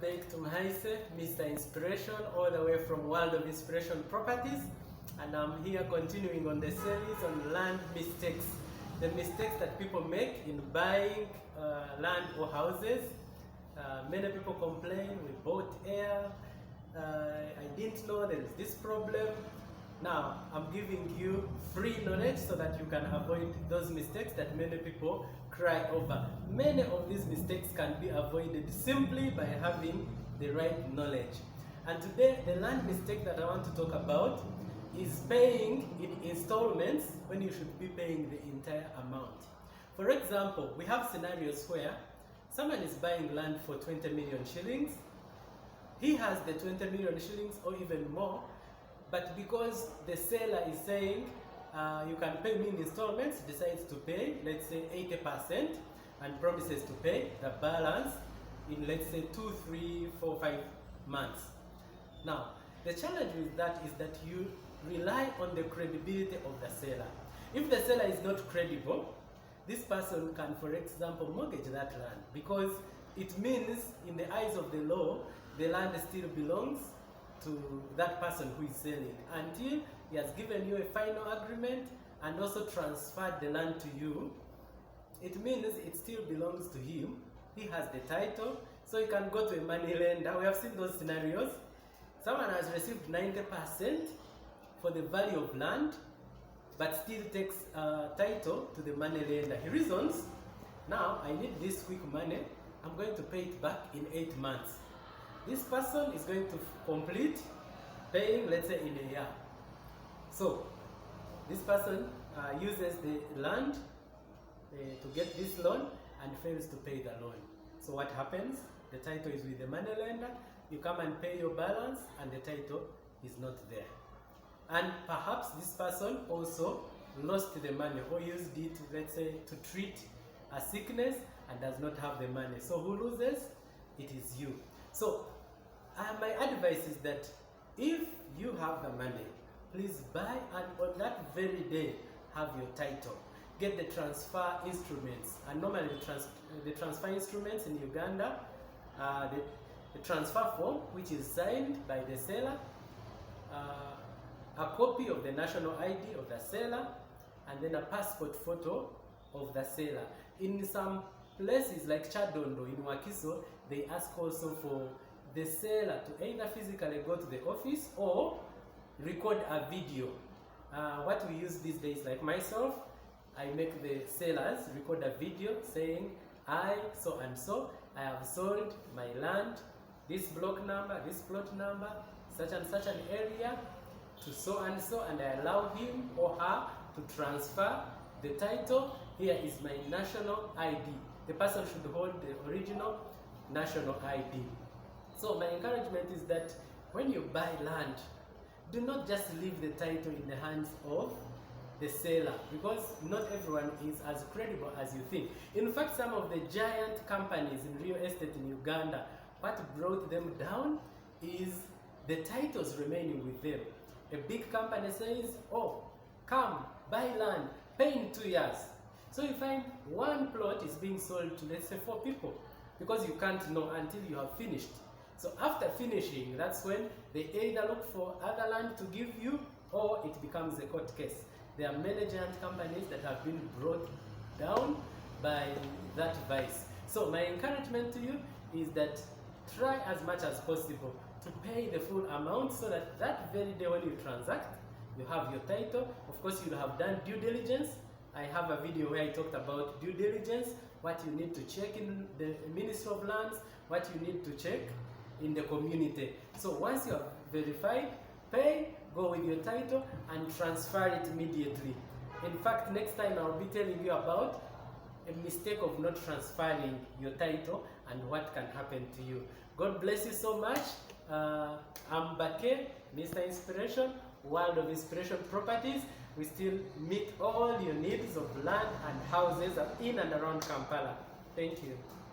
back to Mahaise, Mr. Inspiration, all the way from World of Inspiration Properties. And I'm here continuing on the series on land mistakes. The mistakes that people make in buying land or houses. Many people complain, we bought air, I didn't know there is this problem. Now, I'm giving you free knowledge so that you can avoid those mistakes that many people cry over. Many of these mistakes can be avoided simply by having the right knowledge. And today, the land mistake that I want to talk about is paying in installments when you should be paying the entire amount. For example, we have scenarios where someone is buying land for 20 million shillings. He has the 20 million shillings or even more, but because the seller is saying you can pay me in installments, decides to pay, let's say 80%, and promises to pay the balance in, let's say, 2, 3, 4, 5 months. Now, the challenge with that is that you rely on the credibility of the seller. If the seller is not credible, this person can, for example, mortgage that land, because it means in the eyes of the law, the land still belongs to that person who is selling until he has given you a final agreement and also transferred the land to you. It means it still belongs to him. He has the title, so you can go to a money lender. We have seen those scenarios. Someone has received 90% for the value of land, but still takes title to the money lender. He reasons, now I need this quick money, I'm going to pay it back in 8 months. This person is going to complete paying, let's say, in a year. So this person uses the land to get this loan and fails to pay the loan. So what happens? The title is with the money lender. You come and pay your balance and the title is not there. And perhaps this person also lost the money or used it, let's say, to treat a sickness and does not have the money. So who loses? It is you. So my advice is that if you have the money, please buy, and on that very day have your title. Get the transfer instruments, and normally the transfer instruments in Uganda, the transfer form, which is signed by the seller, a copy of the national ID of the seller, and then a passport photo of the seller. In some places like Chadondo in Wakiso, they ask also for the seller to either physically go to the office or record a video. What we use these days, like myself, I make the sellers record a video saying, I, so and so, I have sold my land, this block number, this plot number, such and such an area, to so and so, and I allow him or her to transfer the title. Here is my national ID. The person should hold the original national ID. So my encouragement is that when you buy land, do not just leave the title in the hands of the seller, because not everyone is as credible as you think. In fact, some of the giant companies in real estate in Uganda, what brought them down is the titles remaining with them. A big company says, oh, come, buy land, pay in 2 years. So you find one plot is being sold to, let's say, 4 people, because you can't know until you have finished. So after finishing, that's when they either look for other land to give you, or it becomes a court case. There are many giant companies that have been brought down by that vice. So my encouragement to you is that try as much as possible to pay the full amount, so that that very day when you transact, you have your title. Of course, you'll have done due diligence. I have a video where I talked about due diligence, what you need to check in the Ministry of Lands, what you need to check in the community. So once you have verified, pay, go with your title and transfer it immediately. In fact, next time I'll be telling you about a mistake of not transferring your title and what can happen to you. God bless you so much. I'm Bake, Mr. Inspiration, World of Inspiration Properties. We still meet all your needs of land and houses in and around Kampala. Thank you.